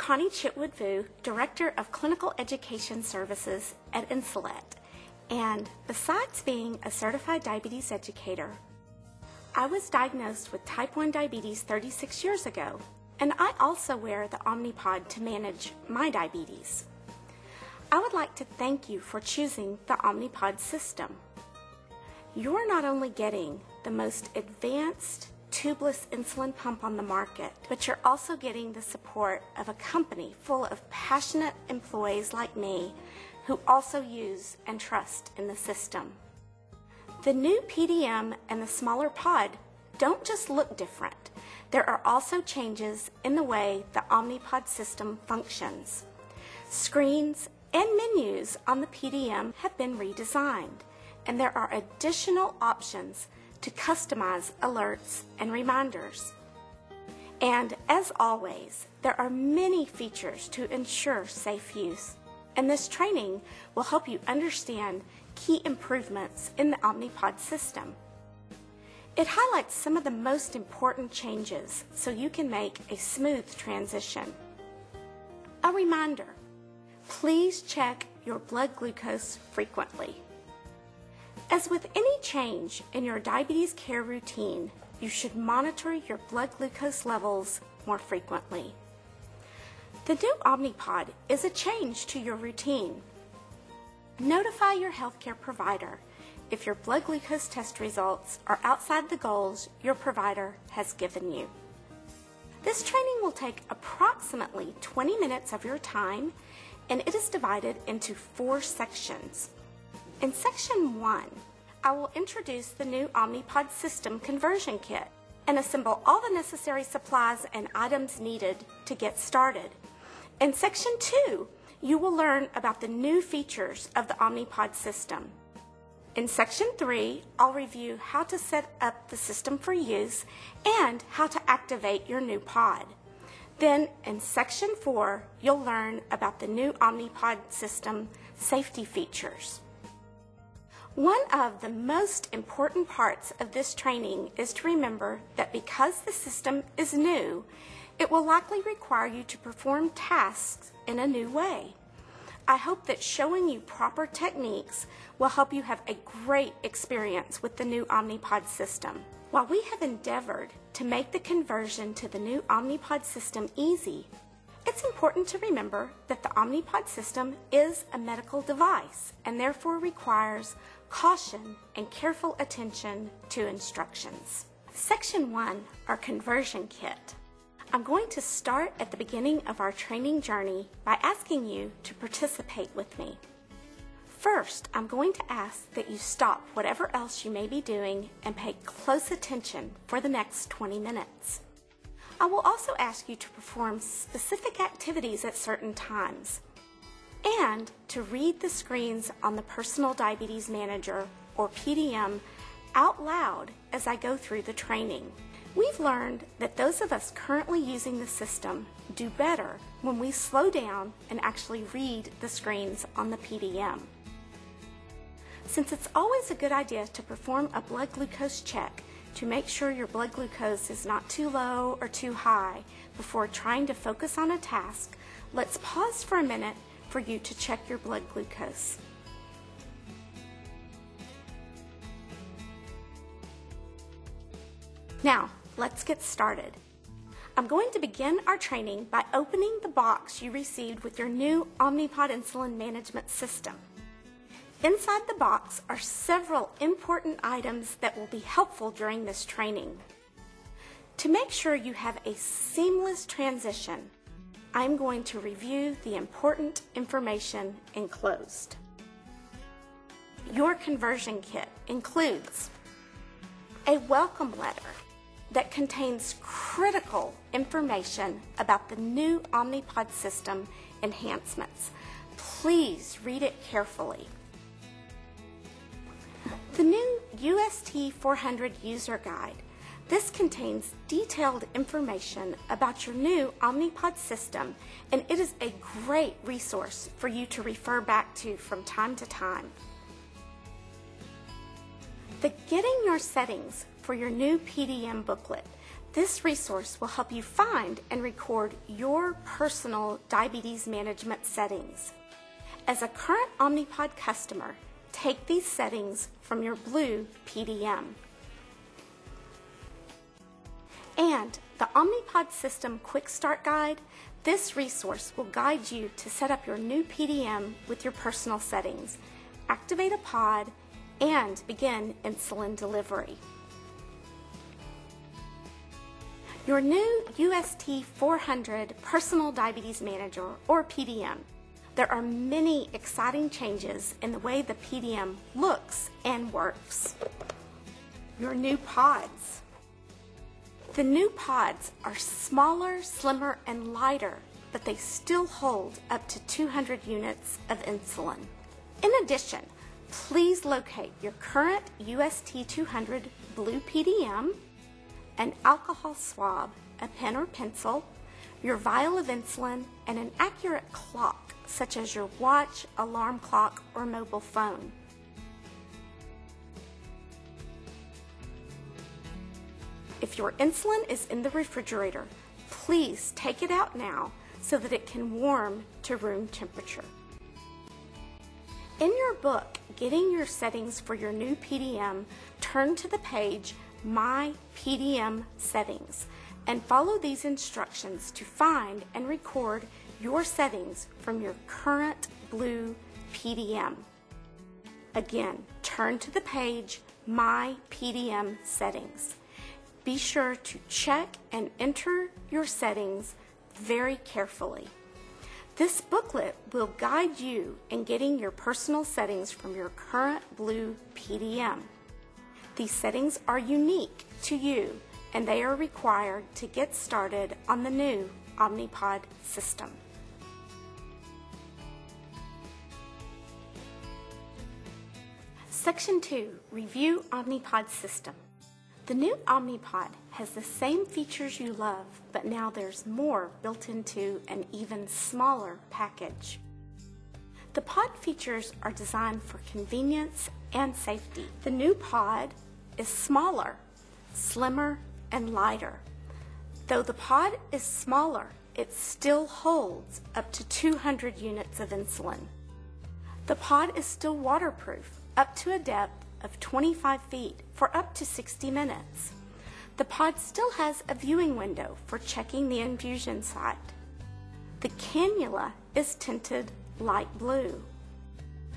Connie Chitwood-Vu, Director of Clinical Education Services at Insulet, and besides being a certified diabetes educator, I was diagnosed with type 1 diabetes 36 years ago, and I also wear the Omnipod to manage my diabetes. I would like to thank you for choosing the Omnipod system. You're not only getting the most advanced tubeless insulin pump on the market, but you're also getting the support of a company full of passionate employees like me who also use and trust in the system. The new PDM and the smaller pod don't just look different. There are also changes in the way the Omnipod system functions. Screens and menus on the PDM have been redesigned, and there are additional options to customize alerts and reminders. And as always, there are many features to ensure safe use, and this training will help you understand key improvements in the Omnipod system. It highlights some of the most important changes so you can make a smooth transition. A reminder, please check your blood glucose frequently. As with any change in your diabetes care routine, you should monitor your blood glucose levels more frequently. The new Omnipod is a change to your routine. Notify your healthcare provider if your blood glucose test results are outside the goals your provider has given you. This training will take approximately 20 minutes of your time, and it is divided into 4 sections. In Section 1, I will introduce the new Omnipod system conversion kit and assemble all the necessary supplies and items needed to get started. In Section 2, you will learn about the new features of the Omnipod system. In Section 3, I'll review how to set up the system for use and how to activate your new pod. Then in Section 4, you'll learn about the new Omnipod system safety features. One of the most important parts of this training is to remember that because the system is new, it will likely require you to perform tasks in a new way. I hope that showing you proper techniques will help you have a great experience with the new Omnipod system. While we have endeavored to make the conversion to the new Omnipod system easy, it's important to remember that the Omnipod system is a medical device and therefore requires caution and careful attention to instructions. Section 1, our conversion kit. I'm going to start at the beginning of our training journey by asking you to participate with me. First, I'm going to ask that you stop whatever else you may be doing and pay close attention for the next 20 minutes. I will also ask you to perform specific activities at certain times and to read the screens on the Personal Diabetes Manager, or PDM, out loud as I go through the training. We've learned that those of us currently using the system do better when we slow down and actually read the screens on the PDM. Since it's always a good idea to perform a blood glucose check to make sure your blood glucose is not too low or too high before trying to focus on a task, let's pause for a minute for you to check your blood glucose. Now, let's get started. I'm going to begin our training by opening the box you received with your new Omnipod insulin management system. Inside the box are several important items that will be helpful during this training. To make sure you have a seamless transition, I'm going to review the important information enclosed. Your conversion kit includes a welcome letter that contains critical information about the new Omnipod system enhancements. Please read it carefully. The new UST 400 user guide. This contains detailed information about your new Omnipod system, and it is a great resource for you to refer back to from time to time. The Getting Your Settings for your new PDM booklet. This resource will help you find and record your personal diabetes management settings. As a current Omnipod customer, take these settings from your blue PDM. And the Omnipod System Quick Start Guide, this resource will guide you to set up your new PDM with your personal settings, activate a pod, and begin insulin delivery. Your new UST 400 Personal Diabetes Manager, or PDM. There are many exciting changes in the way the PDM looks and works. Your new pods. The new pods are smaller, slimmer, and lighter, but they still hold up to 200 units of insulin. In addition, please locate your current UST 200 blue PDM, an alcohol swab, a pen or pencil, your vial of insulin, and an accurate clock, such as your watch, alarm clock, or mobile phone. If your insulin is in the refrigerator, please take it out now so that it can warm to room temperature. In your book, Getting Your Settings for Your New PDM, turn to the page My PDM Settings and follow these instructions to find and record your settings from your current blue PDM. Again, turn to the page My PDM Settings. Be sure to check and enter your settings very carefully. This booklet will guide you in getting your personal settings from your current blue PDM. These settings are unique to you, and they are required to get started on the new Omnipod system. Section 2, Review Omnipod System. The new Omnipod has the same features you love, but now there's more built into an even smaller package. The pod features are designed for convenience and safety. The new pod is smaller, slimmer, and lighter. Though the pod is smaller, it still holds up to 200 units of insulin. The pod is still waterproof up to a depth of 25 feet for up to 60 minutes. The pod still has a viewing window for checking the infusion site. The cannula is tinted light blue.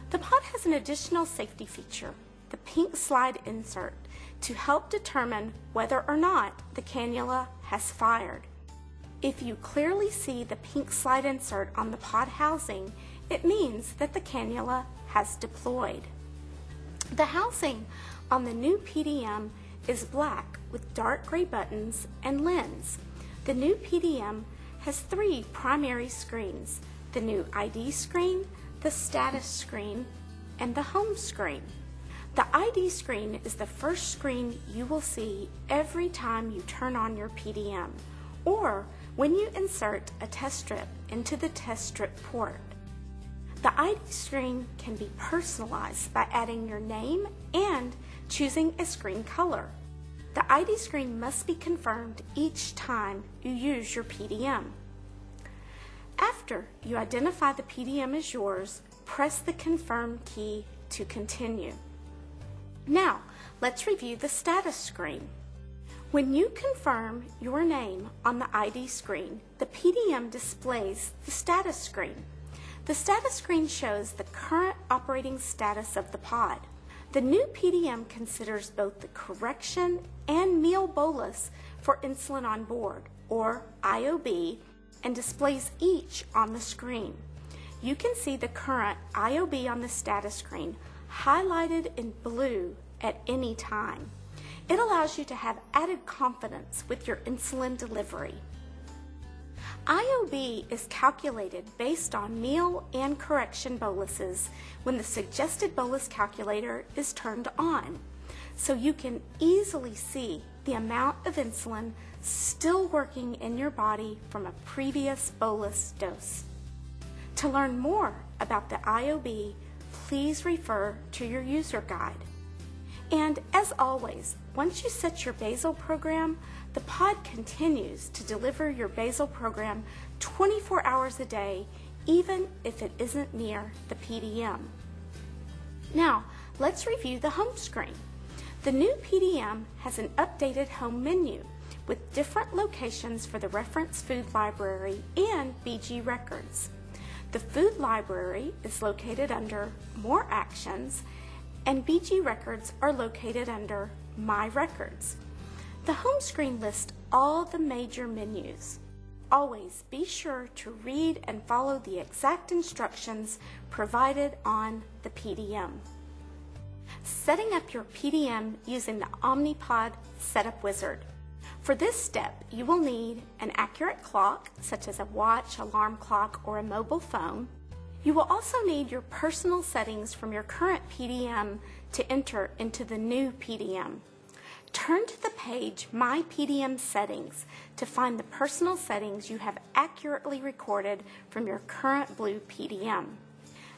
The pod has an additional safety feature, the pink slide insert, to help determine whether or not the cannula has fired. If you clearly see the pink slide insert on the pod housing, it means that the cannula has deployed. The housing on the new PDM is black with dark gray buttons and lens. The new PDM has 3 primary screens: the new ID screen, the status screen, and the home screen. The ID screen is the first screen you will see every time you turn on your PDM, or when you insert a test strip into the test strip port. The ID screen can be personalized by adding your name and choosing a screen color. The ID screen must be confirmed each time you use your PDM. After you identify the PDM as yours, press the Confirm key to continue. Now, let's review the status screen. When you confirm your name on the ID screen, the PDM displays the status screen. The status screen shows the current operating status of the pod. The new PDM considers both the correction and meal bolus for insulin on board, or IOB, and displays each on the screen. You can see the current IOB on the status screen highlighted in blue at any time. It allows you to have added confidence with your insulin delivery. IOB is calculated based on meal and correction boluses when the suggested bolus calculator is turned on, so you can easily see the amount of insulin still working in your body from a previous bolus dose. To learn more about the IOB, please refer to your user guide. And as always, once you set your basal program, the pod continues to deliver your basal program 24 hours a day, even if it isn't near the PDM. Now, let's review the home screen. The new PDM has an updated home menu with different locations for the reference food library and BG records. The food library is located under More Actions, and BG records are located under My Records. The home screen lists all the major menus. Always be sure to read and follow the exact instructions provided on the PDM. Setting up your PDM using the Omnipod Setup Wizard. For this step, you will need an accurate clock, such as a watch, alarm clock, or a mobile phone. You will also need your personal settings from your current PDM to enter into the new PDM. Turn to the page My PDM Settings to find the personal settings you have accurately recorded from your current blue PDM.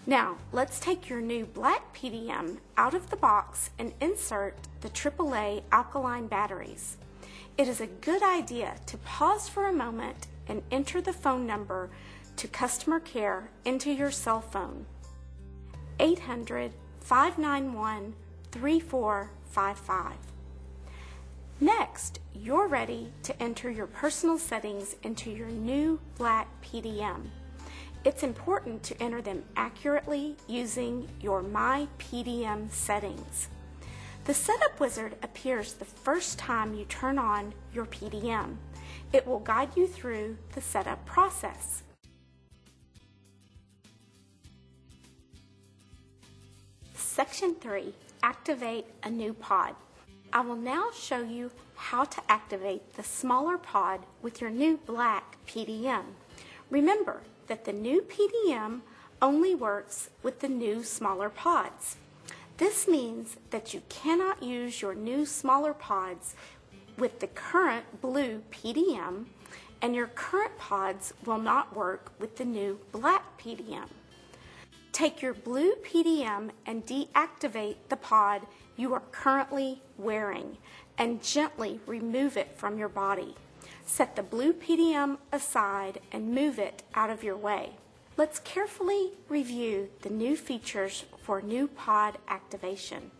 Now, let's take your new black PDM out of the box and insert the AAA alkaline batteries. It is a good idea to pause for a moment and enter the phone number to customer care into your cell phone, 800-591-3455. Next, you're ready to enter your personal settings into your new black PDM. It's important to enter them accurately using your My PDM settings. The Setup Wizard appears the first time you turn on your PDM. It will guide you through the setup process. Section 3, Activate a new pod. I will now show you how to activate the smaller pod with your new black PDM. Remember that the new PDM only works with the new smaller pods. This means that you cannot use your new smaller pods with the current blue PDM, and your current pods will not work with the new black PDM. Take your blue PDM and deactivate the pod you are currently wearing and gently remove it from your body. Set the blue PDM aside and move it out of your way. Let's carefully review the new features for new pod activation.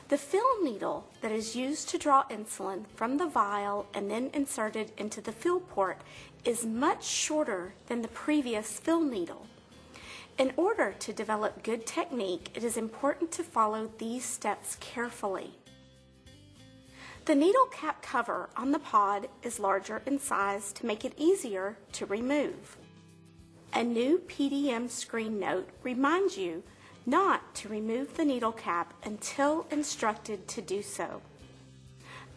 The fill needle that is used to draw insulin from the vial and then inserted into the fill port is much shorter than the previous fill needle. In order to develop good technique, it is important to follow these steps carefully. The needle cap cover on the pod is larger in size to make it easier to remove. A new PDM screen note reminds you not to remove the needle cap until instructed to do so.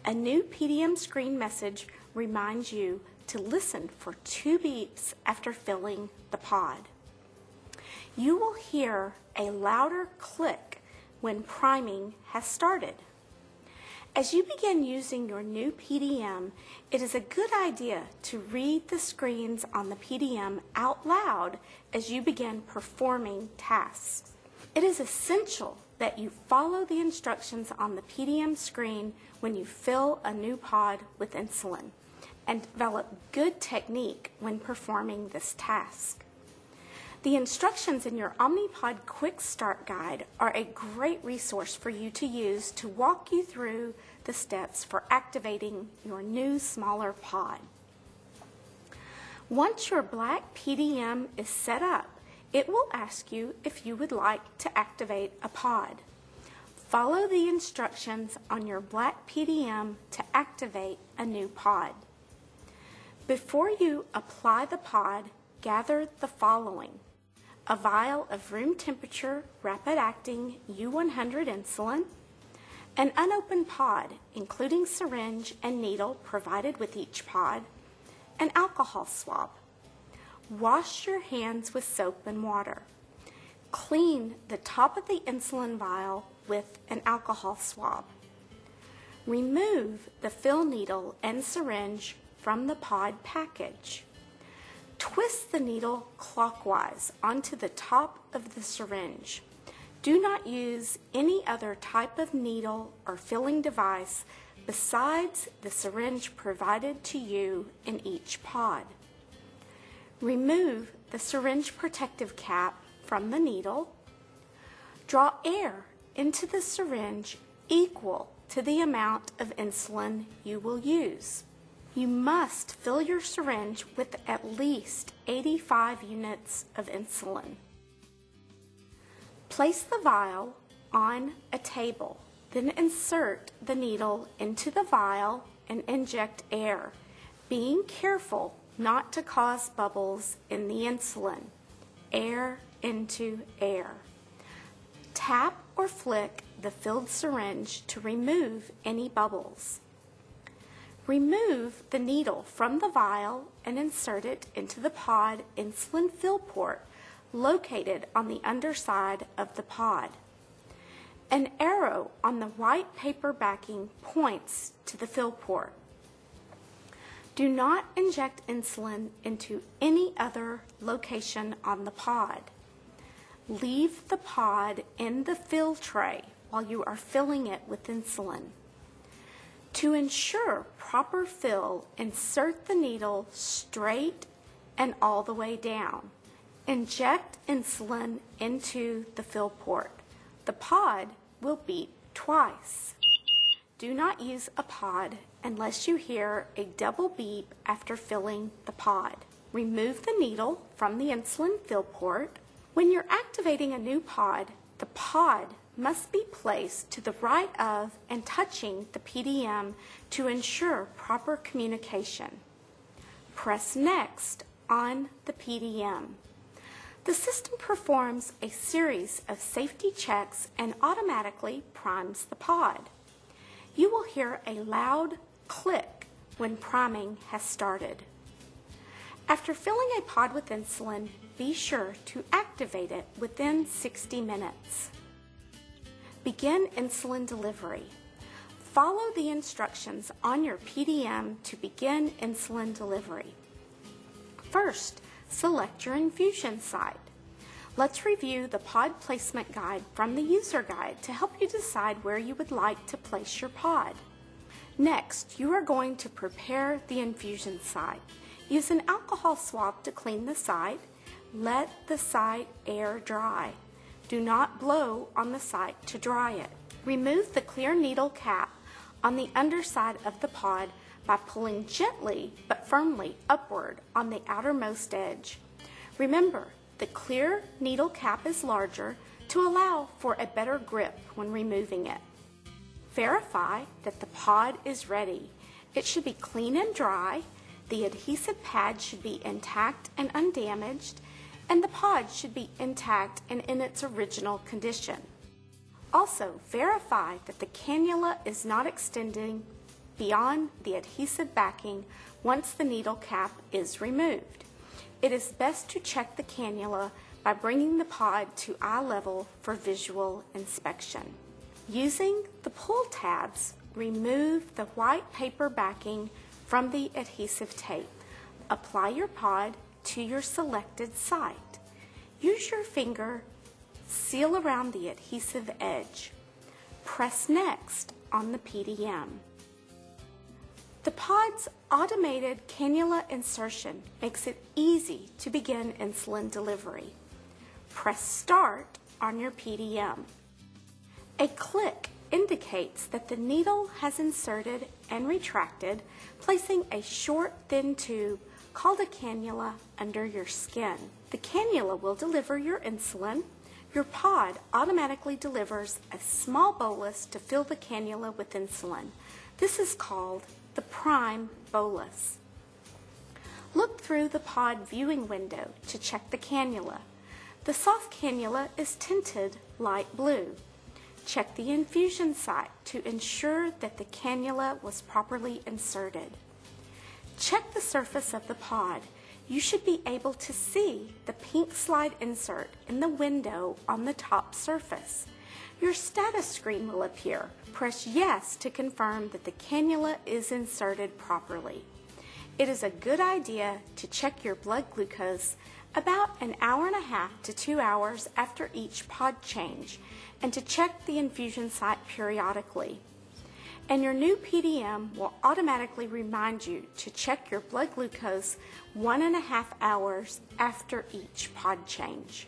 A new PDM screen message reminds you to listen for 2 beeps after filling the pod. You will hear a louder click when priming has started. As you begin using your new PDM, it is a good idea to read the screens on the PDM out loud as you begin performing tasks. It is essential that you follow the instructions on the PDM screen when you fill a new pod with insulin and develop good technique when performing this task. The instructions in your Omnipod Quick Start Guide are a great resource for you to use to walk you through the steps for activating your new smaller pod. Once your black PDM is set up, it will ask you if you would like to activate a pod. Follow the instructions on your black PDM to activate a new pod. Before you apply the pod, gather the following: a vial of room temperature rapid-acting U100 insulin, an unopened pod, including syringe and needle provided with each pod, an alcohol swab. Wash your hands with soap and water. Clean the top of the insulin vial with an alcohol swab. Remove the fill needle and syringe from the pod package. Twist the needle clockwise onto the top of the syringe. Do not use any other type of needle or filling device besides the syringe provided to you in each pod. Remove the syringe protective cap from the needle. Draw air into the syringe equal to the amount of insulin you will use. You must fill your syringe with at least 85 units of insulin. Place the vial on a table, then insert the needle into the vial and inject air, being careful not to cause bubbles in the insulin. Air into air. Tap or flick the filled syringe to remove any bubbles. Remove the needle from the vial and insert it into the pod insulin fill port located on the underside of the pod. An arrow on the white paper backing points to the fill port. Do not inject insulin into any other location on the pod. Leave the pod in the fill tray while you are filling it with insulin. To ensure proper fill, insert the needle straight and all the way down. Inject insulin into the fill port. The pod will beep twice. Do not use a pod unless you hear a double beep after filling the pod. Remove the needle from the insulin fill port. When you're activating a new pod, the pod must be placed to the right of and touching the PDM to ensure proper communication. Press Next on the PDM. The system performs a series of safety checks and automatically primes the pod. You will hear a loud click when priming has started. After filling a pod with insulin, be sure to activate it within 60 minutes. Begin insulin delivery. Follow the instructions on your PDM to begin insulin delivery. First, select your infusion site. Let's review the pod placement guide from the user guide to help you decide where you would like to place your pod. Next, you are going to prepare the infusion site. Use an alcohol swab to clean the site. Let the site air dry. Do not blow on the site to dry it. Remove the clear needle cap on the underside of the pod by pulling gently but firmly upward on the outermost edge. Remember, the clear needle cap is larger to allow for a better grip when removing it. Verify that the pod is ready. It should be clean and dry, the adhesive pad should be intact and undamaged, and the pod should be intact and in its original condition. Also, verify that the cannula is not extending beyond the adhesive backing once the needle cap is removed. It is best to check the cannula by bringing the pod to eye level for visual inspection. Using the pull tabs, remove the white paper backing from the adhesive tape. Apply your pod to your selected site. Use your finger, seal around the adhesive edge. Press Next on the PDM. The pod's automated cannula insertion makes it easy to begin insulin delivery. Press Start on your PDM. A click indicates that the needle has inserted and retracted, placing a short, thin tube called a cannula under your skin. The cannula will deliver your insulin. Your pod automatically delivers a small bolus to fill the cannula with insulin. This is called the prime bolus. Look through the pod viewing window to check the cannula. The soft cannula is tinted light blue. Check the infusion site to ensure that the cannula was properly inserted. Check the surface of the pod. You should be able to see the pink slide insert in the window on the top surface. Your status screen will appear. Press Yes to confirm that the cannula is inserted properly. It is a good idea to check your blood glucose about an hour and a half to 2 hours after each pod change, and to check the infusion site periodically. And your new PDM will automatically remind you to check your blood glucose 1.5 hours after each pod change.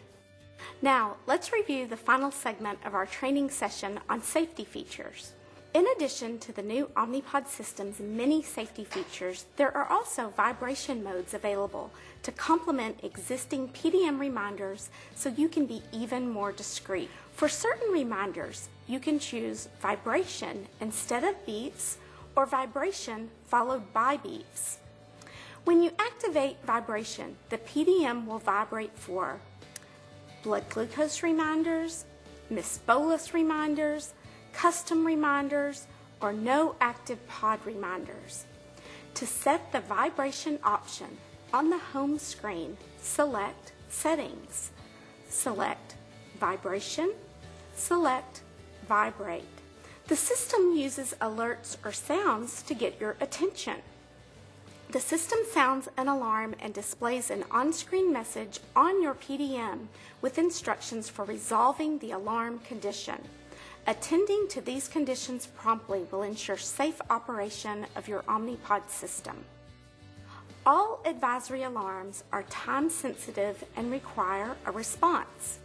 Now, let's review the final segment of our training session on safety features. In addition to the new Omnipod system's many safety features, there are also vibration modes available to complement existing PDM reminders so you can be even more discreet. For certain reminders, you can choose vibration instead of beeps or vibration followed by beeps. When you activate vibration, the PDM will vibrate for blood glucose reminders, missed bolus reminders, custom reminders, or no active pod reminders. To set the vibration option on the home screen, select Settings. Select Vibration, select Vibrate. The system uses alerts or sounds to get your attention. The system sounds an alarm and displays an on-screen message on your PDM with instructions for resolving the alarm condition. Attending to these conditions promptly will ensure safe operation of your Omnipod system. All advisory alarms are time-sensitive and require a response.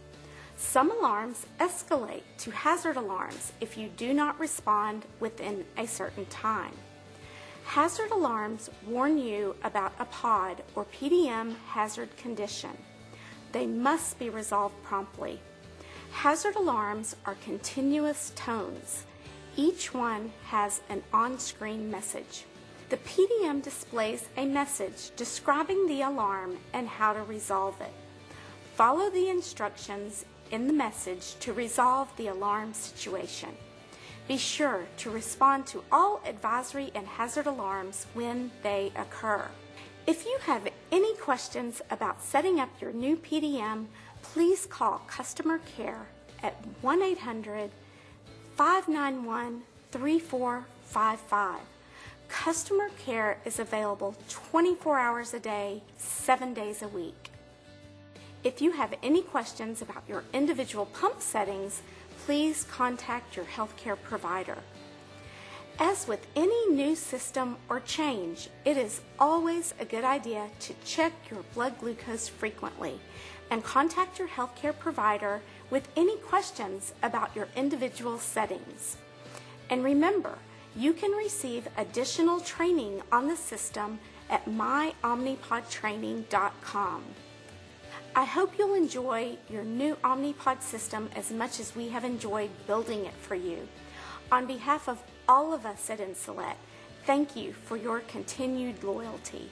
Some alarms escalate to hazard alarms if you do not respond within a certain time. Hazard alarms warn you about a pod or PDM hazard condition. They must be resolved promptly. Hazard alarms are continuous tones. Each one has an on-screen message. The PDM displays a message describing the alarm and how to resolve it. Follow the instructions in the message to resolve the alarm situation. Be sure to respond to all advisory and hazard alarms when they occur. If you have any questions about setting up your new PDM, please call customer care at 1-800-591-3455. Customer care is available 24 hours a day, 7 days a week. If you have any questions about your individual pump settings, please contact your healthcare provider. As with any new system or change, it is always a good idea to check your blood glucose frequently and contact your healthcare provider with any questions about your individual settings. And remember, you can receive additional training on the system at myomnipodtraining.com. I hope you'll enjoy your new Omnipod system as much as we have enjoyed building it for you. On behalf of all of us at Insulet, thank you for your continued loyalty.